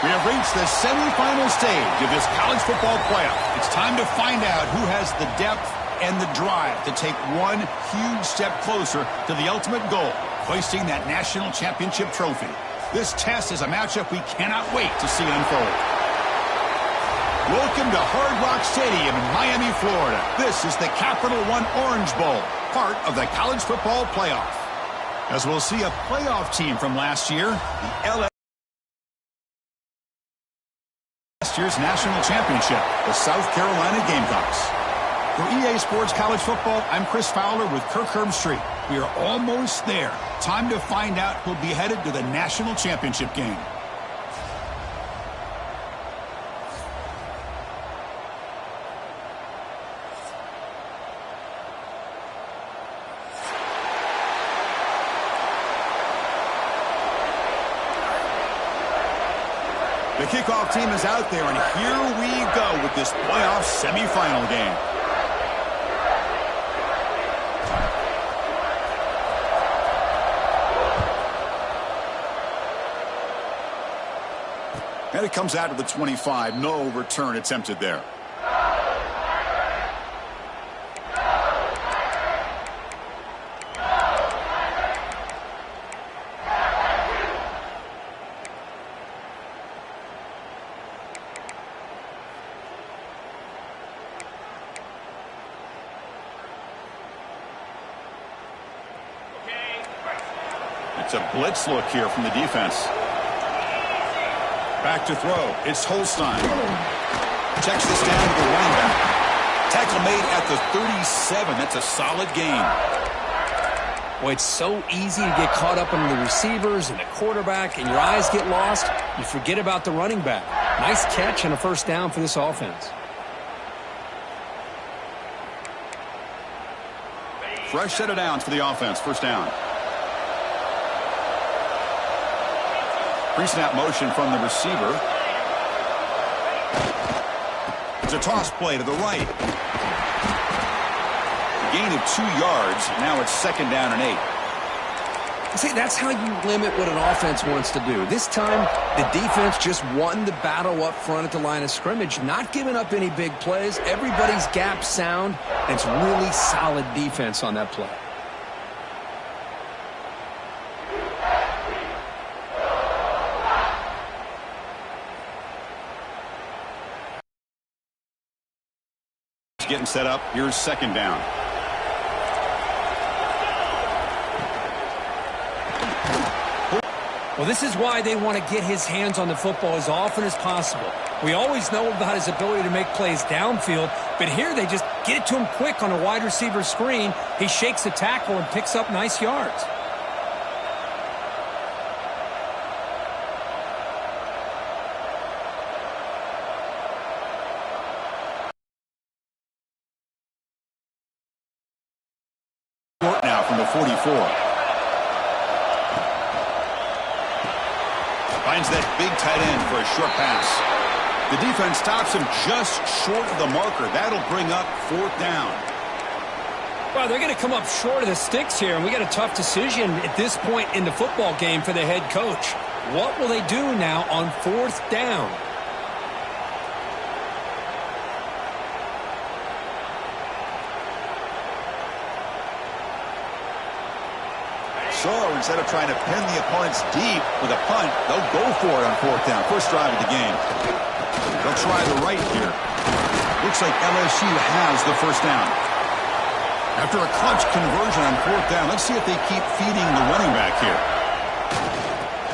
We have reached the semifinal stage of this college football playoff. It's time to find out who has the depth and the drive to take one huge step closer to the ultimate goal, hoisting that national championship trophy. This test is a matchup we cannot wait to see unfold. Welcome to Hard Rock Stadium in Miami, Florida. This is the Capital One Orange Bowl, part of the college football playoff. As we'll see a playoff team from last year, the last year's national championship, the South Carolina Gamecocks. For EA Sports College Football, I'm Chris Fowler with Kirk Herbstreit. We are almost there. Time to find out who'll be headed to the national championship game. The kickoff team is out there, and here we go with this playoff semifinal game. And it comes out of the 25. No return attempted there. It's a blitz look here from the defense. Back to throw. It's Holstein. Checks this down to the running back. Tackle made at the 37. That's a solid gain. Well, it's so easy to get caught up in the receivers and the quarterback, and your eyes get lost. You forget about the running back. Nice catch and a first down for this offense. Fresh set of downs for the offense. First down. Pre-snap motion from the receiver. It's a toss play to the right. Gain of 2 yards. Now it's second down and 8. See, that's how you limit what an offense wants to do. This time, the defense just won the battle up front at the line of scrimmage, not giving up any big plays. Everybody's gap sound, and it's really solid defense on that play. Getting set up. Here's second down. Well, this is why they want to get his hands on the football as often as possible. We always know about his ability to make plays downfield, but here they just get it to him quick on a wide receiver screen. He shakes the tackle and picks up nice yards. Now from the 44. Finds that big tight end for a short pass. The defense stops him just short of the marker. That'll bring up fourth down. Well, they're going to come up short of the sticks here, and we got a tough decision at this point in the football game for the head coach. What will they do now on fourth down? So instead of trying to pin the opponents deep with a punt, they'll go for it on fourth down. First drive of the game. They'll try the right here. Looks like LSU has the first down. After a clutch conversion on fourth down, let's see if they keep feeding the running back here.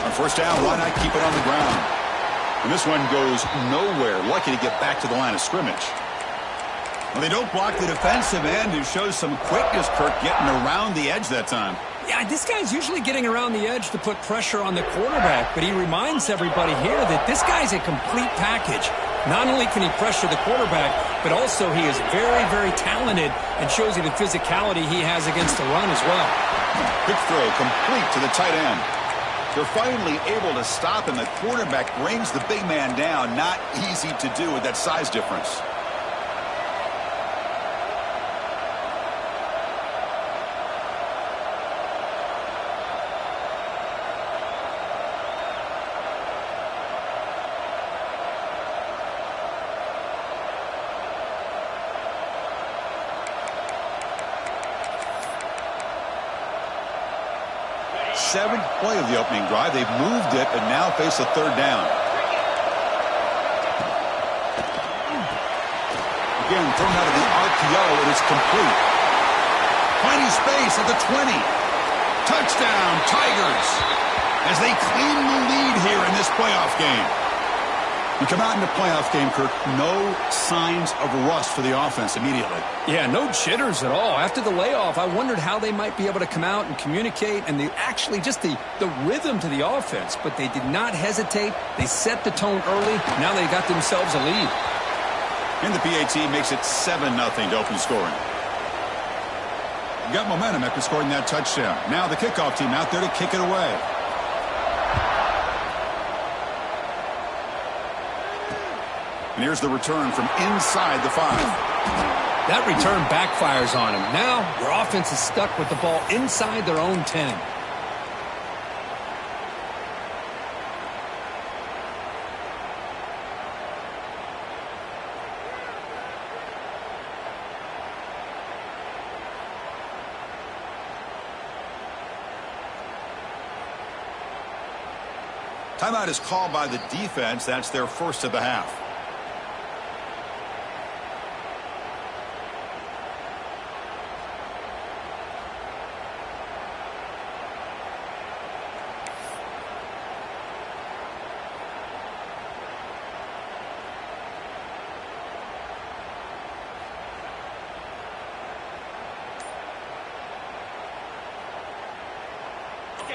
On first down, why not keep it on the ground? And this one goes nowhere. Lucky to get back to the line of scrimmage. Well, they don't block the defensive end, who shows some quickness, Kirk, getting around the edge that time. Yeah, this guy's usually getting around the edge to put pressure on the quarterback, but he reminds everybody here that this guy's a complete package. Not only can he pressure the quarterback, but also he is very, very talented and shows you the physicality he has against the run as well. Quick throw complete to the tight end. They're finally able to stop him. The quarterback brings the big man down. Not easy to do with that size difference. 7th play of the opening drive. They've moved it and now face a third down. Again, thrown out of the RPO, it is complete. Finding space at the 20. Touchdown, Tigers, as they claim the lead here in this playoff game. You come out in the playoff game, Kirk, no signs of rust for the offense immediately. Yeah, no jitters at all. After the layoff, I wondered how they might be able to come out and communicate and actually just the rhythm to the offense. But they did not hesitate. They set the tone early. Now they got themselves a lead. And the PAT makes it 7-0 to open scoring. Got momentum after scoring that touchdown. Now the kickoff team out there to kick it away. And here's the return from inside the 5. That return backfires on them. Now their offense is stuck with the ball inside their own 10. Timeout is called by the defense. That's their first of the half.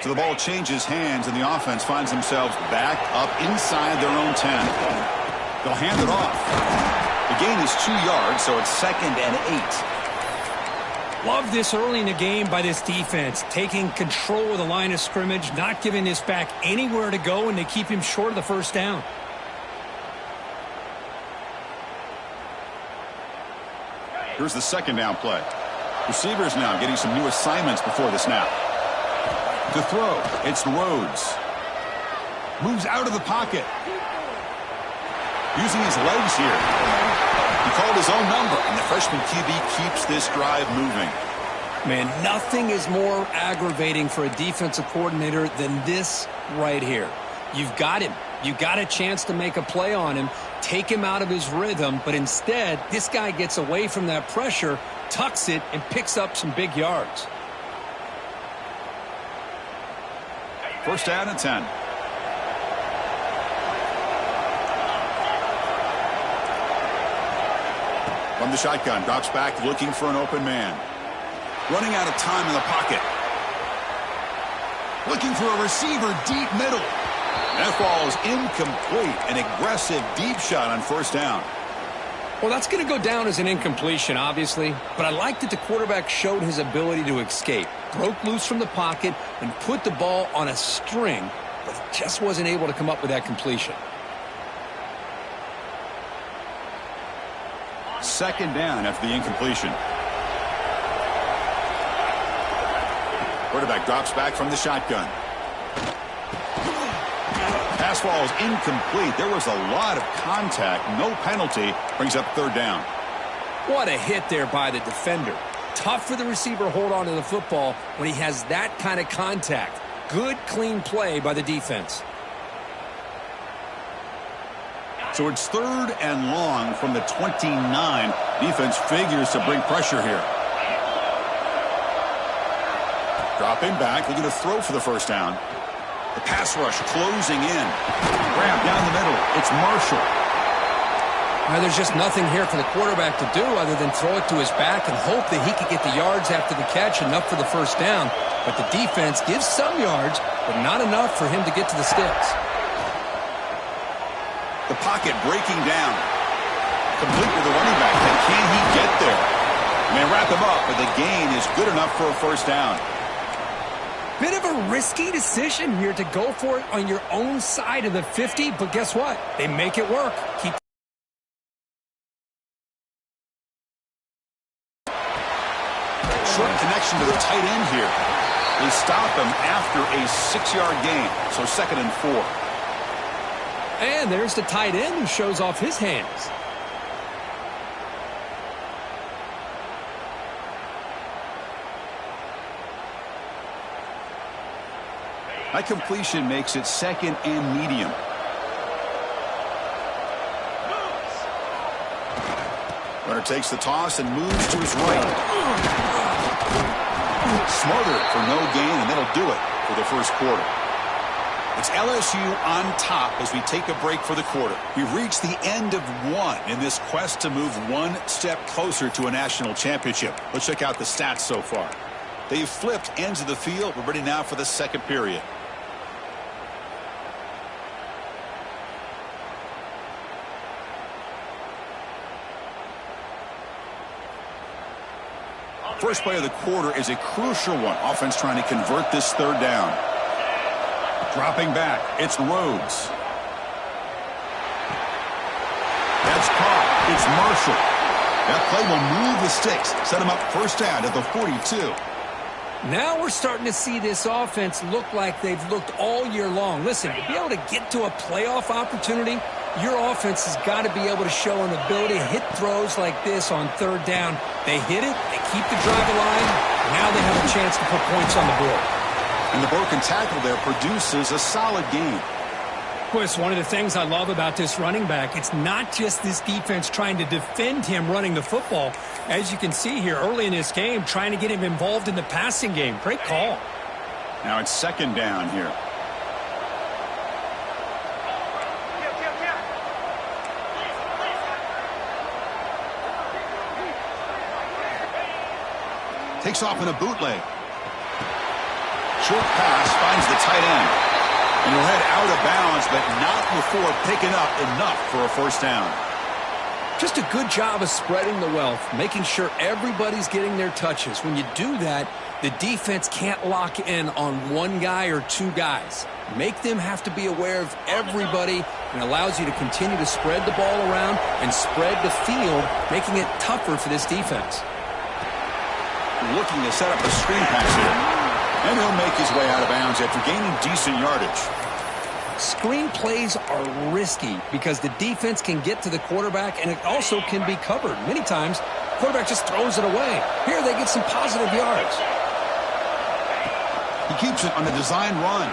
So the ball changes hands, and the offense finds themselves back up inside their own 10. They'll hand it off. The gain is 2 yards, so it's 2nd and 8. Love this early in the game by this defense, taking control of the line of scrimmage, not giving this back anywhere to go, and they keep him short of the first down. Here's the second down play. Receivers now getting some new assignments before the snap. To throw, it's Rhodes. Moves out of the pocket. Using his legs here. He called his own number, and the freshman QB keeps this drive moving. Man, nothing is more aggravating for a defensive coordinator than this right here. You've got him. You got a chance to make a play on him, take him out of his rhythm, but instead, this guy gets away from that pressure, tucks it, and picks up some big yards. First down and 10. From the shotgun, drops back looking for an open man. Running out of time in the pocket. Looking for a receiver deep middle. That ball is incomplete. An aggressive deep shot on first down. Well, that's going to go down as an incompletion, obviously, but I like that the quarterback showed his ability to escape. Broke loose from the pocket and put the ball on a string, but just wasn't able to come up with that completion. Second down after the incompletion. Quarterback drops back from the shotgun. Pass ball is incomplete. There was a lot of contact. No penalty. Brings up third down. What a hit there by the defender. Tough for the receiver to hold on to the football when he has that kind of contact. Good, clean play by the defense. So it's third and long from the 29. Defense figures to bring pressure here. Dropping back, looking to throw for the first down. The pass rush closing in. Grab down the middle. It's Marshall. Now, there's just nothing here for the quarterback to do other than throw it to his back and hope that he could get the yards after the catch, enough for the first down. But the defense gives some yards, but not enough for him to get to the sticks. The pocket breaking down. Complete with the running back. And can he get there? They wrap him up, but the gain is good enough for a first down. Bit of a risky decision here to go for it on your own side of the 50, but guess what? They make it work. Keep short connection to the tight end here. They stop him after a 6-yard gain, so 2nd and 4. And there's the tight end who shows off his hands. That completion makes it second and medium. Runner takes the toss and moves to his right. Smothered for no gain, and that'll do it for the first quarter. It's LSU on top as we take a break for the quarter. We've reached the end of one in this quest to move one step closer to a national championship. Let's check out the stats so far. They've flipped ends of the field. We're ready now for the second period. First play of the quarter is a crucial one. Offense trying to convert this third down. Dropping back, it's Rhodes. That's caught. It's Marshall. That play will move the sticks. Set him up first down at the 42. Now we're starting to see this offense look like they've looked all year long. Listen, to be able to get to a playoff opportunity, your offense has got to be able to show an ability to hit throws like this on third down. They hit it, they keep the drive alive, now they have a chance to put points on the board. And the broken tackle there produces a solid gain. Chris, one of the things I love about this running back, it's not just this defense trying to defend him running the football. As you can see here early in this game, trying to get him involved in the passing game. Great call. Now it's second down here. Takes off in a bootleg. Short pass finds the tight end. And he'll head out of bounds, but not before picking up enough for a first down. Just a good job of spreading the wealth, making sure everybody's getting their touches. When you do that, the defense can't lock in on one guy or two guys. Make them have to be aware of everybody, and allows you to continue to spread the ball around and spread the field, making it tougher for this defense. Looking to set up a screen pass here. And he'll make his way out of bounds after gaining decent yardage. Screen plays are risky because the defense can get to the quarterback, and it also can be covered. Many times, the quarterback just throws it away. Here they get some positive yards. He keeps it on a design run.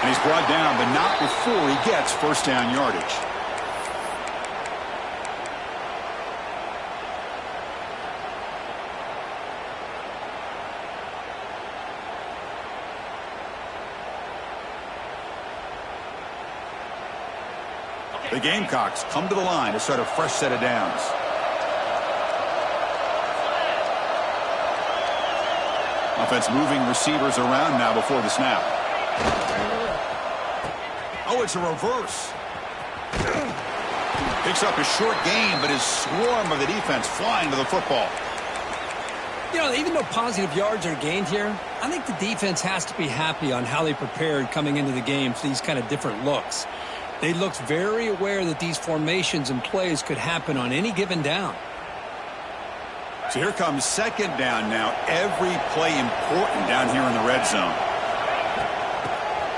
And he's brought down, but not before he gets first down yardage. The Gamecocks come to the line to start a fresh set of downs. Offense moving receivers around now before the snap. Oh, it's a reverse. Picks up a short gain, but his swarm of the defense flying to the football. You know, even though positive yards are gained here, I think the defense has to be happy on how they prepared coming into the game for these kind of different looks. They looked very aware that these formations and plays could happen on any given down. So here comes second down now. Every play important down here in the red zone.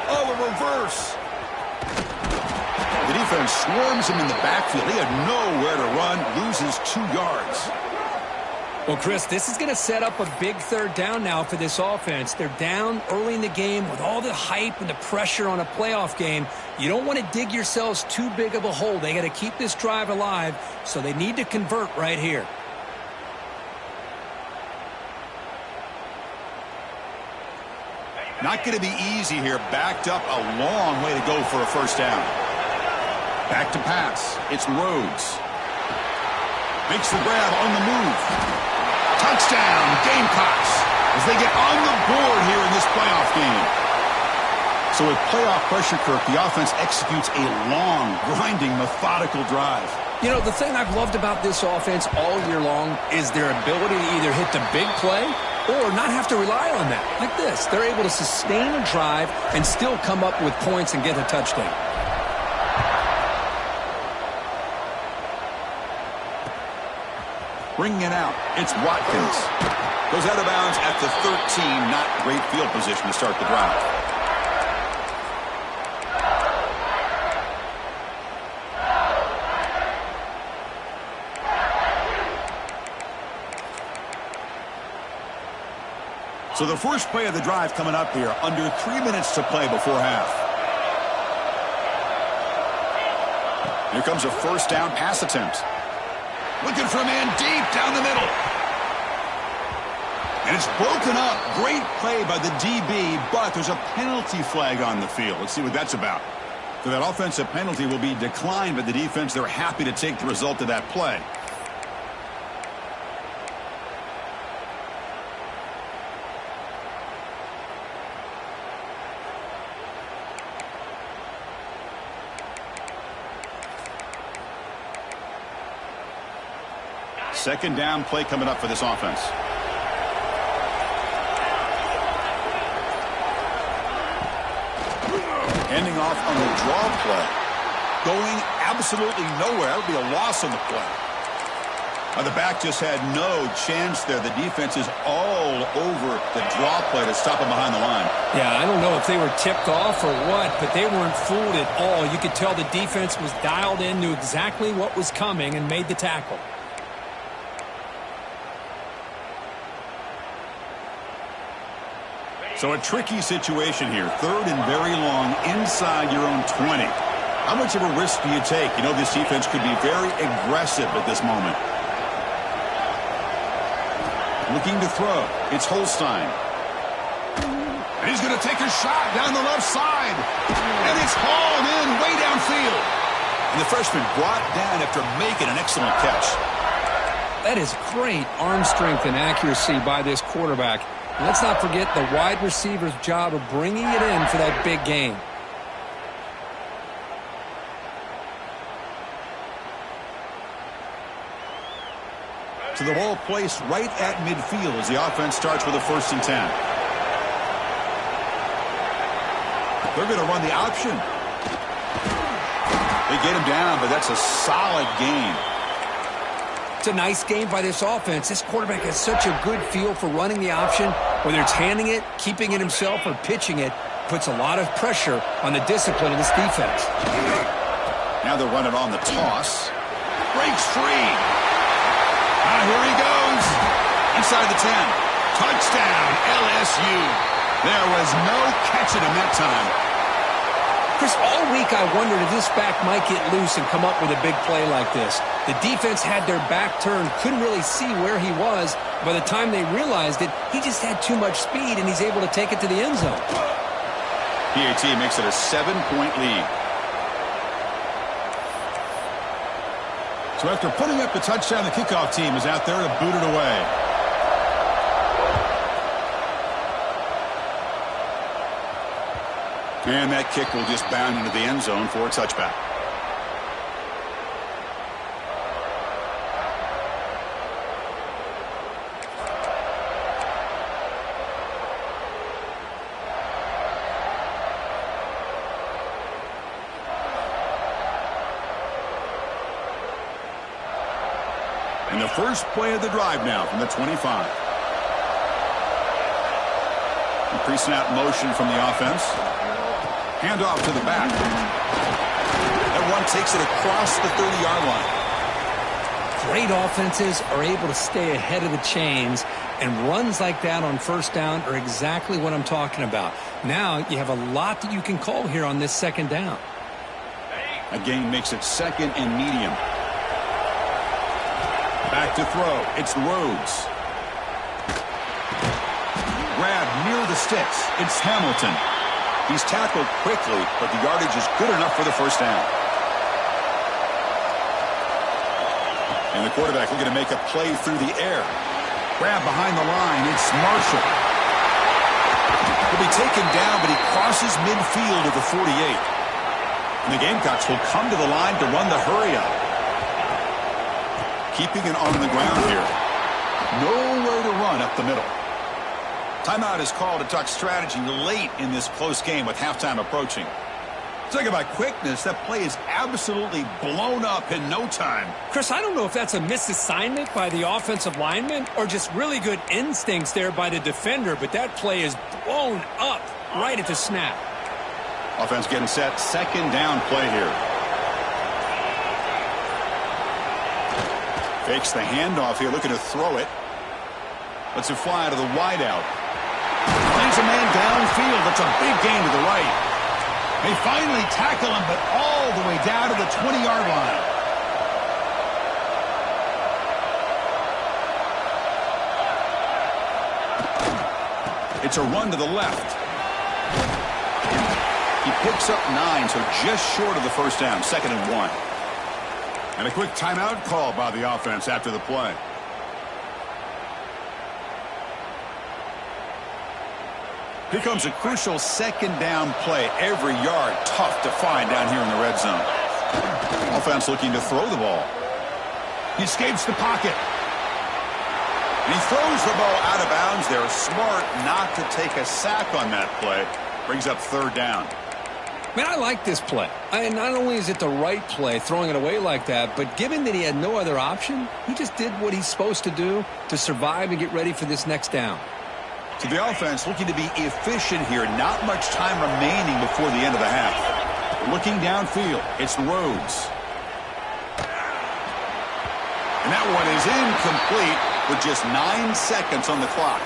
Oh, a reverse. The defense swarms him in the backfield. He had nowhere to run, loses 2 yards. Well, Chris, this is going to set up a big third down now for this offense. They're down early in the game with all the hype and the pressure on a playoff game. You don't want to dig yourselves too big of a hole. They got to keep this drive alive, so they need to convert right here. Not going to be easy here. Backed up a long way to go for a first down. Back to pass. It's Rhodes. Makes the grab on the move. Touchdown, Gamecocks, as they get on the board here in this playoff game. So with playoff pressure, Kirk, the offense executes a long, grinding, methodical drive. You know, the thing I've loved about this offense all year long is their ability to either hit the big play or not have to rely on that. Like this, they're able to sustain a drive and still come up with points and get a touchdown. Bringing it out, it's Watkins. Goes out of bounds at the 13. Not great field position to start the drive. So the first play of the drive coming up here, under 3 minutes to play before half. Here comes a first down pass attempt. Looking for a man deep down the middle. And it's broken up. Great play by the DB, but there's a penalty flag on the field. Let's see what that's about. So that offensive penalty will be declined by the defense. They're happy to take the result of that play. Second down play coming up for this offense. Handing off on the draw play. Going absolutely nowhere. That would be a loss on the play. Now the back just had no chance there. The defense is all over the draw play to stop him behind the line. Yeah, I don't know if they were tipped off or what, but they weren't fooled at all. You could tell the defense was dialed in, knew exactly what was coming, and made the tackle. So a tricky situation here. Third and very long inside your own 20. How much of a risk do you take? You know, this defense could be very aggressive at this moment. Looking to throw. It's Holstein. And he's going to take a shot down the left side. And it's hauled in way downfield. And the freshman brought down after making an excellent catch. That is great arm strength and accuracy by this quarterback. Let's not forget the wide receiver's job of bringing it in for that big game. So the ball placed right at midfield as the offense starts with a 1st and 10. They're going to run the option. They get him down, but that's a solid gain. It's a nice game by this offense. This quarterback has such a good feel for running the option. Whether it's handing it, keeping it himself, or pitching it, puts a lot of pressure on the discipline of this defense. Now they're running on the toss. Breaks free. Here he goes. Inside the 10. Touchdown, LSU. There was no catching him that time. Chris, all week I wondered if this back might get loose and come up with a big play like this. The defense had their back turned, couldn't really see where he was. By the time they realized it, he just had too much speed, and he's able to take it to the end zone. PAT makes it a 7-point lead. So after putting up the touchdown, the kickoff team is out there to boot it away. And that kick will just bound into the end zone for a touchback. And the first play of the drive now from the 25. Pre-snap motion from the offense. Handoff to the back. That one takes it across the 30-yard line. Great offenses are able to stay ahead of the chains, and runs like that on first down are exactly what I'm talking about. Now you have a lot that you can call here on this second down. Again makes it 2nd and medium. Back to throw. It's Rhodes. Grab near the sticks. It's Hamilton. He's tackled quickly, but the yardage is good enough for the first down. And the quarterback looking to make a play through the air. Grab behind the line. It's Marshall. He'll be taken down, but he crosses midfield of the 48. And the Gamecocks will come to the line to run the hurry-up. Keeping it on the ground here. Nowhere to run up the middle. Timeout is called to talk strategy late in this close game with halftime approaching. Talk about quickness. That play is absolutely blown up in no time. Chris, I don't know if that's a misassignment by the offensive lineman or just really good instincts there by the defender, but that play is blown up right at the snap. Offense getting set. Second down play here. Fakes the handoff here, looking to throw it. Lets it fly to the wideout. He's a man downfield. That's a big gain to the right. They finally tackle him, but all the way down to the 20-yard line. It's a run to the left. He picks up 9, so just short of the first down, 2nd and 1. And a quick timeout call by the offense after the play. Here comes a crucial 2nd down play. Every yard tough to find down here in the red zone. Offense looking to throw the ball. He escapes the pocket. And he throws the ball out of bounds. They're smart not to take a sack on that play. Brings up 3rd down. Man, I like this play. Not only is it the right play, throwing it away like that, but given that he had no other option, he just did what he's supposed to do to survive and get ready for this next down. So the offense looking to be efficient here. Not much time remaining before the end of the half. Looking downfield, it's Rhodes. And that one is incomplete with just 9 seconds on the clock.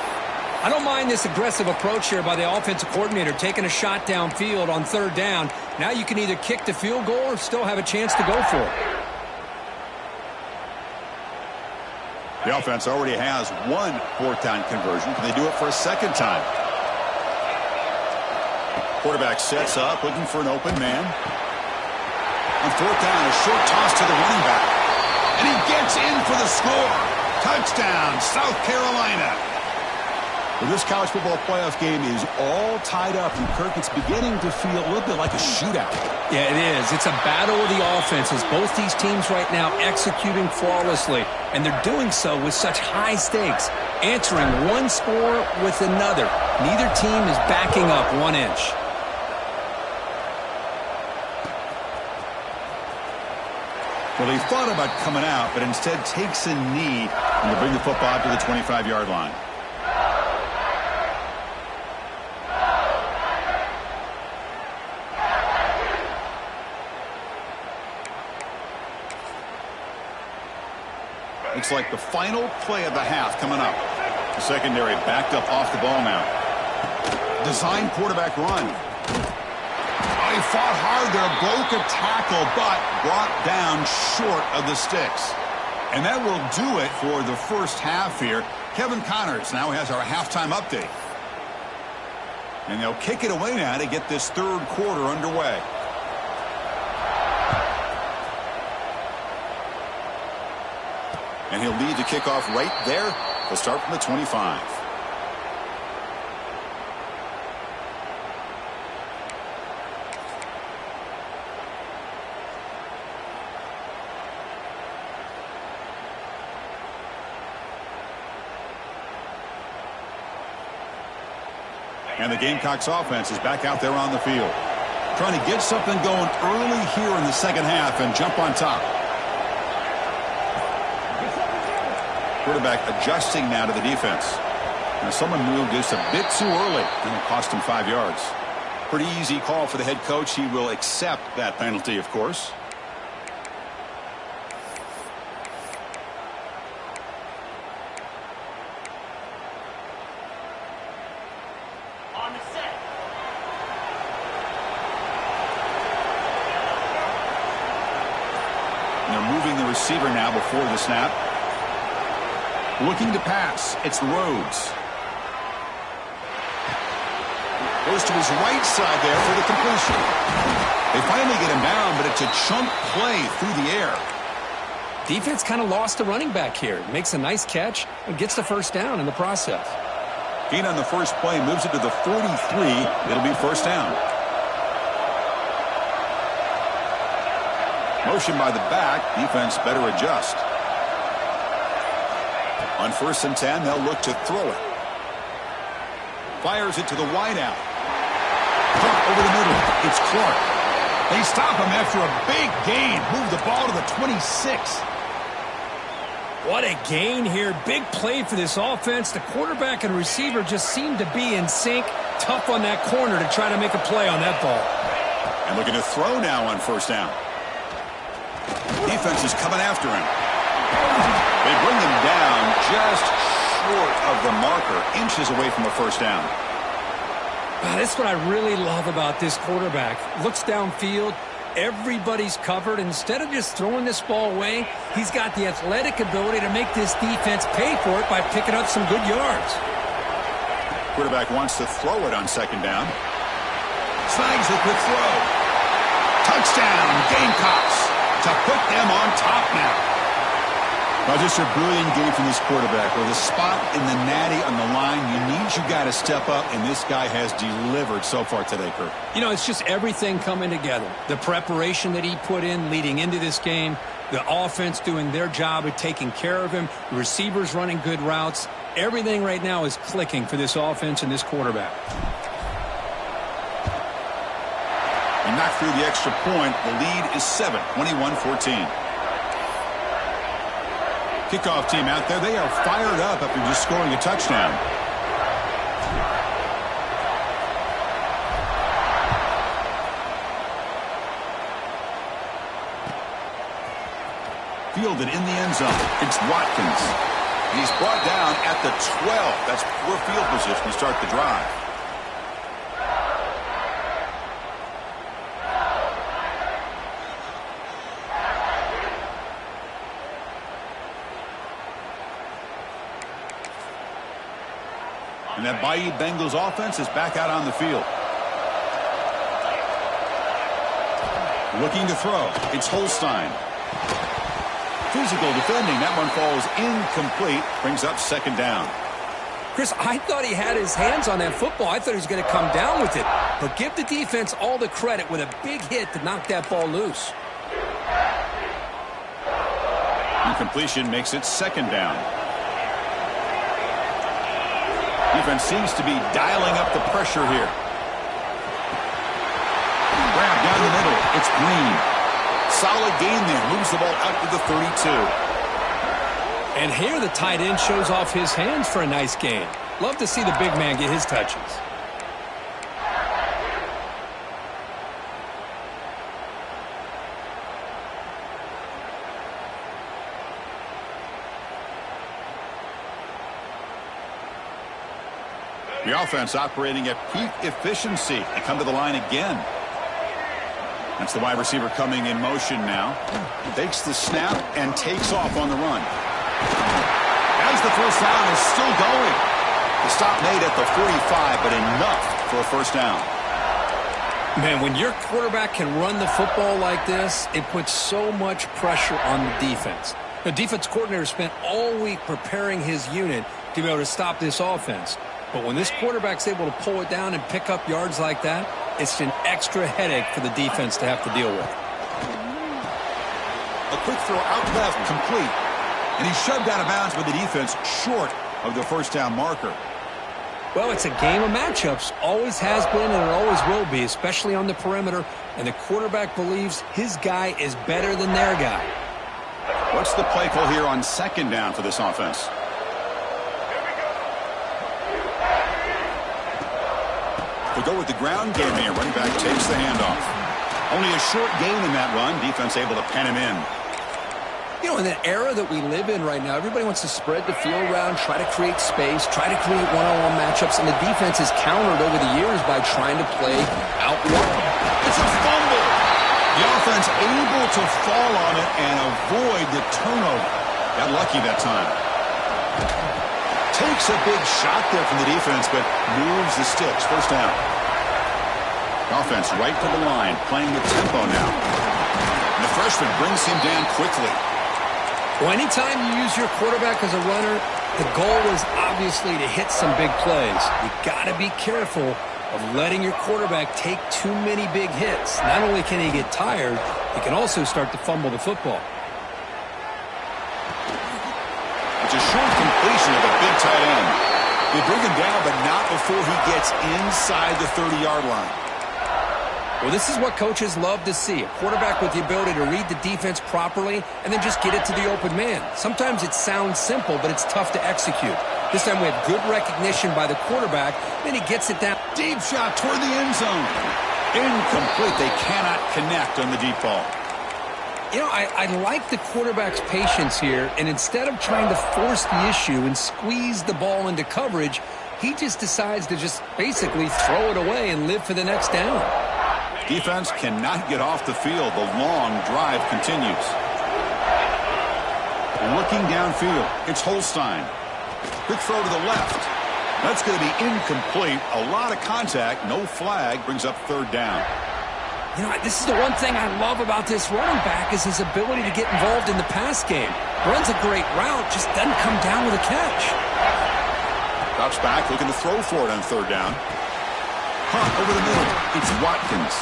I don't mind this aggressive approach here by the offensive coordinator, taking a shot downfield on 3rd down. Now you can either kick the field goal or still have a chance to go for it. The offense already has 1 4th down conversion. Can they do it for a 2nd time? Quarterback sets up, looking for an open man. On 4th down, a short toss to the running back. And he gets in for the score. Touchdown, South Carolina. Well, this college football playoff game is all tied up, and Kirk, it's beginning to feel a little bit like a shootout. Yeah, it is. It's a battle of the offenses. Both these teams right now executing flawlessly, and they're doing so with such high stakes, answering one score with another. Neither team is backing up 1 inch. Well, he thought about coming out, but instead takes a knee and to bring the football to the 25-yard line. Looks like the final play of the half coming up. The secondary backed up off the ball now. Design quarterback run. He fought hard there, broke a tackle, but brought down short of the sticks. And that will do it for the first half here. Kevin Connors now has our halftime update. And they'll kick it away now to get this 3rd quarter underway. And he'll lead the kickoff right there. They'll start from the 25. And the Gamecocks offense is back out there on the field, trying to get something going early here in the 2nd half and jump on top. Quarterback adjusting now to the defense. Now someone moved just a bit too early, and it cost him 5 yards. Pretty easy call for the head coach. He will accept that penalty, of course. On the set. And they're moving the receiver now before the snap. Looking to pass. It's Rhodes. Goes to his right side there for the completion. They finally get him down, but it's a chunk play through the air. Defense kind of lost the running back here. Makes a nice catch and gets the first down in the process. Gain on the first play, moves it to the 43. It'll be first down. Motion by the back. Defense better adjust. On 1st and 10, they'll look to throw it. Fires it to the wideout. Over the middle. It's Clark. They stop him after a big gain. Move the ball to the 26. What a gain here. Big play for this offense. The quarterback and receiver just seem to be in sync. Tough on that corner to try to make a play on that ball. And looking to throw now on first down. Defense is coming after him. They bring him down just short of the marker, inches away from a first down. This is what I really love about this quarterback. Looks downfield. Everybody's covered. Instead of just throwing this ball away, he's got the athletic ability to make this defense pay for it by picking up some good yards. Quarterback wants to throw it on second down. Snags a quick throw. Touchdown, Gamecocks, to put them on top now. Well, just a brilliant game from this quarterback. With a spot in the natty on the line, you got to step up, and this guy has delivered so far today, Kirk. You know, it's just everything coming together. The preparation that he put in leading into this game, the offense doing their job of taking care of him, the receivers running good routes. Everything right now is clicking for this offense and this quarterback. He knocked through the extra point. The lead is 7, 21-14. Kickoff team out there. They are fired up after just scoring a touchdown. Fielded in the end zone. It's Watkins. He's brought down at the 12. That's poor field position to start the drive. And that Bayou Bengals offense is back out on the field. Looking to throw. It's Holstein. Physical defending. That one falls incomplete. Brings up second down. Chris, I thought he had his hands on that football. I thought he was going to come down with it. But give the defense all the credit with a big hit to knock that ball loose. Incompletion makes it second down. Defense seems to be dialing up the pressure here. Grab down the middle. It's Green. Solid gain there. Moves the ball out to the 32. And here the tight end shows off his hands for a nice gain. Love to see the big man get his touches. The offense operating at peak efficiency. They come to the line again. That's the wide receiver coming in motion now. Takes the snap and takes off on the run. As the first down is still going. The stop made at the 45, but enough for a first down. Man, when your quarterback can run the football like this, it puts so much pressure on the defense. The defense coordinator spent all week preparing his unit to be able to stop this offense. But when this quarterback's able to pull it down and pick up yards like that, it's an extra headache for the defense to have to deal with. A quick throw out left, complete. And he's shoved out of bounds with the defense short of the first down marker. Well, it's a game of matchups. Always has been and it always will be, especially on the perimeter. And the quarterback believes his guy is better than their guy. What's the play call here on second down for this offense? They go with the ground game here. Running back takes the handoff. Only a short gain in that run. Defense able to pen him in. You know, in the era that we live in right now, everybody wants to spread the field around, try to create space, try to create one-on-one matchups, and the defense has countered over the years by trying to play out wide. It's a fumble. The offense able to fall on it and avoid the turnover. Got lucky that time. Takes a big shot there from the defense, but moves the sticks. First down. Offense right to the line, playing with tempo now. And the freshman brings him down quickly. Well, anytime you use your quarterback as a runner, the goal is obviously to hit some big plays. You got to be careful of letting your quarterback take too many big hits. Not only can he get tired, he can also start to fumble the football. It's a short completion of a big tight end. They bring him down, but not before he gets inside the 30-yard line. Well, this is what coaches love to see. A quarterback with the ability to read the defense properly and then just get it to the open man. Sometimes it sounds simple, but it's tough to execute. This time we have good recognition by the quarterback. Then he gets it down. Deep shot toward the end zone. Incomplete. They cannot connect on the deep ball. You know, I like the quarterback's patience here, and instead of trying to force the issue and squeeze the ball into coverage, he just decides to just basically throw it away and live for the next down. Defense cannot get off the field. The long drive continues. Looking downfield, it's Holstein. Quick throw to the left. That's going to be incomplete. A lot of contact. No flag. Brings up third down. You know, this is the one thing I love about this running back is his ability to get involved in the pass game. Runs a great route, just doesn't come down with a catch. Drops back, looking to throw for it on third down. Hunt over the middle. It's Watkins.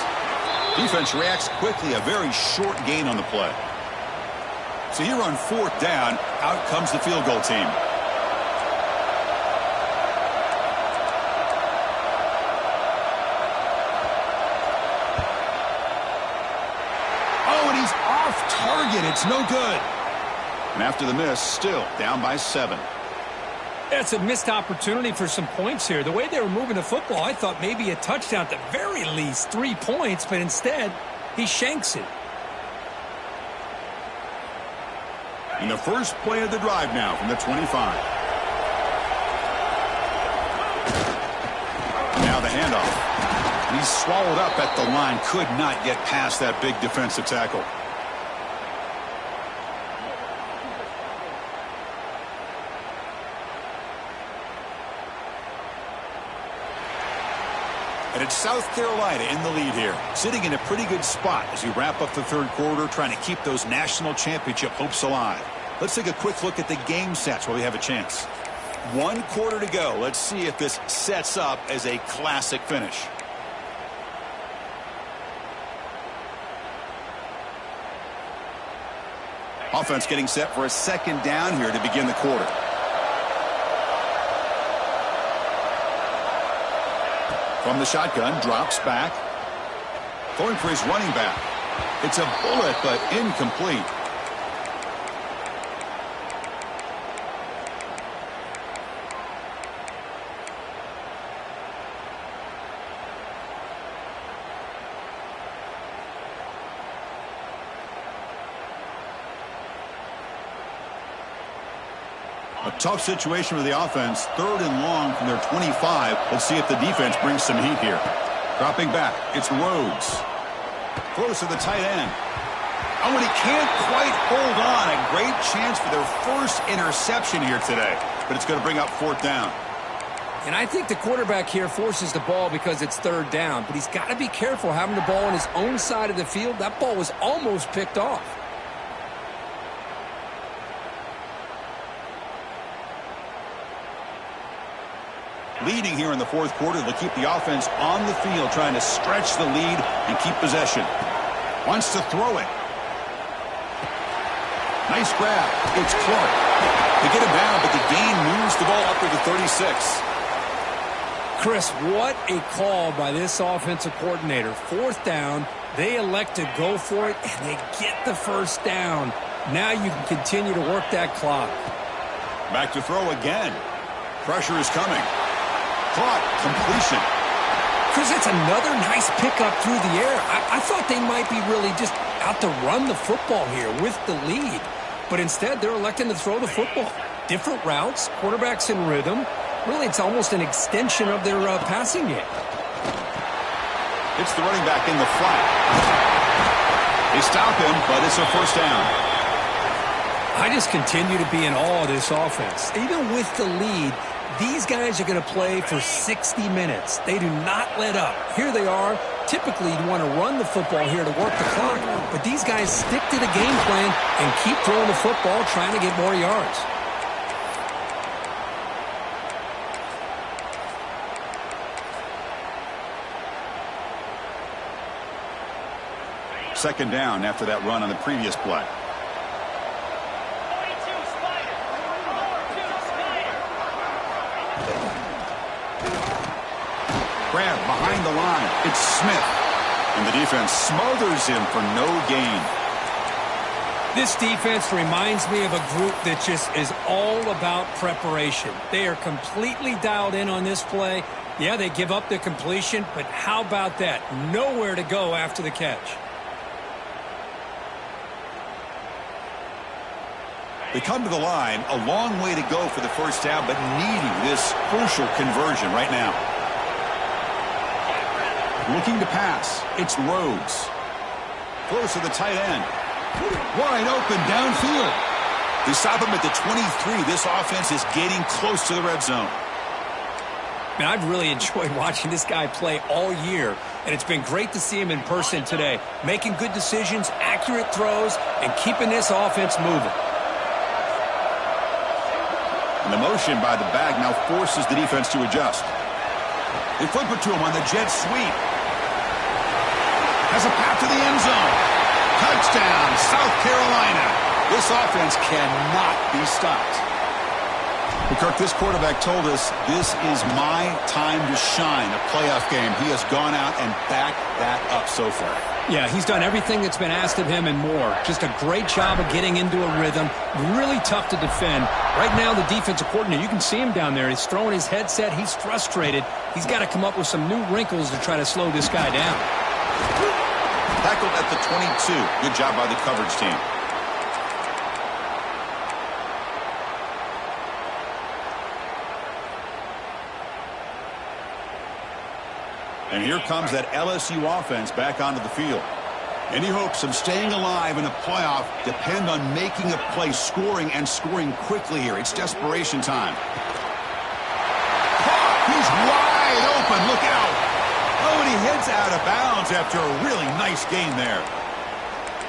Defense reacts quickly. A very short gain on the play. So here on fourth down, out comes the field goal team. Oh, and he's off target. It's no good. And after the miss, still down by 7. That's a missed opportunity for some points here. The way they were moving the football, I thought maybe a touchdown, at the very least 3 points, but instead, he shanks it. And the first play of the drive now from the 25. Now the handoff. And he's swallowed up at the line. Could not get past that big defensive tackle. And it's South Carolina in the lead here, sitting in a pretty good spot as we wrap up the third quarter, trying to keep those national championship hopes alive. Let's take a quick look at the game sets while we have a chance. 1 quarter to go. Let's see if this sets up as a classic finish. Offense getting set for a second down here to begin the quarter. From the shotgun, drops back. Going for his running back. It's a bullet, but incomplete. A tough situation for the offense. 3rd and long from their 25. Let's see if the defense brings some heat here. Dropping back, it's Rhodes. Throws to the tight end. Oh, and he can't quite hold on. A great chance for their first interception here today. But it's going to bring up 4th down. And I think the quarterback here forces the ball because it's 3rd down. But he's got to be careful having the ball on his own side of the field. That ball was almost picked off. Leading here in the 4th quarter to keep the offense on the field, trying to stretch the lead and keep possession. Wants to throw it. Nice grab. It's Clark. They get him down, but the gain moves the ball up to the 36. Chris, what a call by this offensive coordinator. 4th down, they elect to go for it, and they get the first down. Now you can continue to work that clock. Back to throw again. Pressure is coming. Caught. Completion. Chris, that's another nice pickup through the air. I thought they might be really just out to run the football here with the lead. But instead, they're electing to throw the football. Different routes, quarterbacks in rhythm. Really, it's almost an extension of their passing game. It's the running back in the flat. They stop him, but it's a first down. I just continue to be in awe of this offense. Even with the lead, these guys are going to play for 60 minutes. They do not let up. Here they are. Typically, you want to run the football here to work the clock, but these guys stick to the game plan and keep throwing the football, trying to get more yards. Second down after that run on the previous play. Grab behind the line. It's Smith. And the defense smothers him for no gain. This defense reminds me of a group that just is all about preparation. They are completely dialed in on this play. Yeah, they give up the completion, but how about that? Nowhere to go after the catch. They come to the line, a long way to go for the first down, but needing this crucial conversion right now. Looking to pass. It's Rhodes. Close to the tight end. Wide open downfield. They stop him at the 23. This offense is getting close to the red zone. Man, I've really enjoyed watching this guy play all year, and it's been great to see him in person today, making good decisions, accurate throws, and keeping this offense moving. And the motion by the back now forces the defense to adjust. They flip it to him on the jet sweep. Has a path to the end zone. Touchdown, South Carolina. This offense cannot be stopped. Well, Kirk, this quarterback told us this is my time to shine, a playoff game. He has gone out and backed that up so far. Yeah, he's done everything that's been asked of him and more. Just a great job of getting into a rhythm. Really tough to defend. Right now, the defensive coordinator, you can see him down there. He's throwing his headset. He's frustrated. He's got to come up with some new wrinkles to try to slow this guy down. Tackled at the 22. Good job by the coverage team. And here comes that LSU offense back onto the field. Any hopes of staying alive in a playoff depend on making a play, scoring, and scoring quickly here. It's desperation time. He's wide open. Look out. Oh, and he heads out of bounds after a really nice gain there.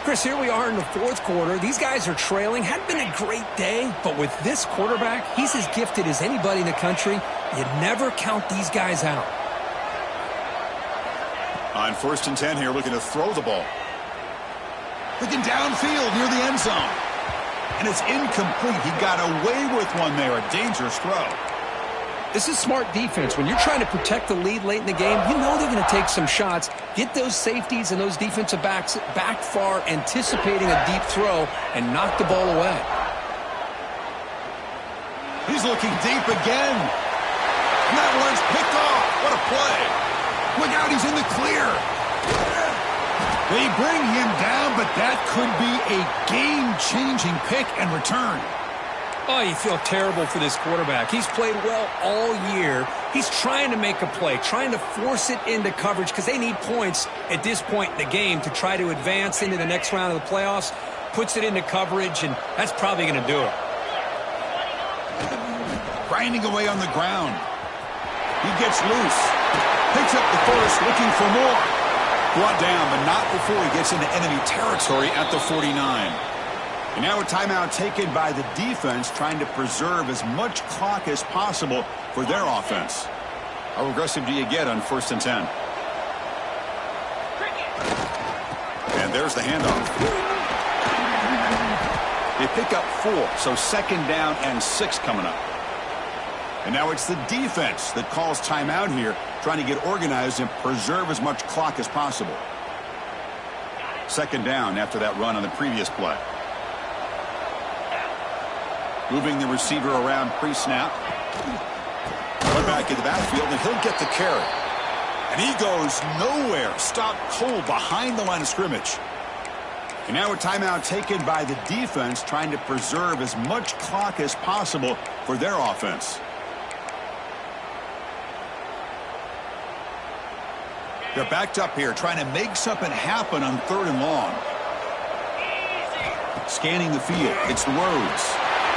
Chris, here we are in the fourth quarter. These guys are trailing. Hadn't been a great day, but with this quarterback, he's as gifted as anybody in the country. You never count these guys out. On 1st and 10 here, looking to throw the ball. Looking downfield near the end zone. And it's incomplete. He got away with one there. A dangerous throw. This is smart defense. When you're trying to protect the lead late in the game, you know they're going to take some shots. Get those safeties and those defensive backs back far, anticipating a deep throw, and knock the ball away. He's looking deep again. And that one's picked off. What a play. Look out, he's in the clear. They bring him down, but that could be a game-changing pick and return. Oh, you feel terrible for this quarterback. He's played well all year. He's trying to make a play, trying to force it into coverage because they need points at this point in the game to try to advance into the next round of the playoffs. Puts it into coverage, and that's probably going to do it. Grinding away on the ground. He gets loose. Picks up the first, looking for more. Brought down, but not before he gets into enemy territory at the 49. And now a timeout taken by the defense, trying to preserve as much clock as possible for their offense. How aggressive do you get on 1st and 10? And there's the handoff. They pick up 4, so 2nd down and 6 coming up. And now it's the defense that calls timeout here, trying to get organized and preserve as much clock as possible. 2nd down after that run on the previous play. Moving the receiver around pre-snap. Run back in the backfield, and he'll get the carry. And he goes nowhere. Stopped cold behind the line of scrimmage. And now a timeout taken by the defense, trying to preserve as much clock as possible for their offense. They're backed up here, trying to make something happen on 3rd and long. Scanning the field. It's Rhodes.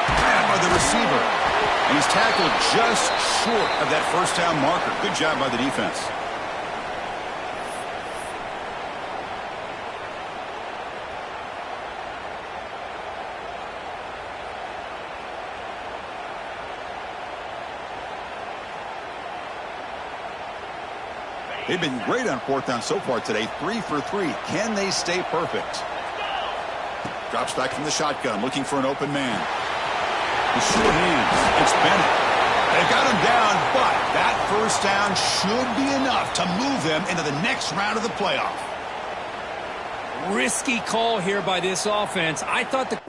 Grabbed by the receiver. And he's tackled just short of that 1st down marker. Good job by the defense. They've been great on 4th down so far today. 3 for 3. Can they stay perfect? Drops back from the shotgun, looking for an open man. The short hands. It's Bennett. They've got him down, but that 1st down should be enough to move them into the next round of the playoff. Risky call here by this offense. I thought the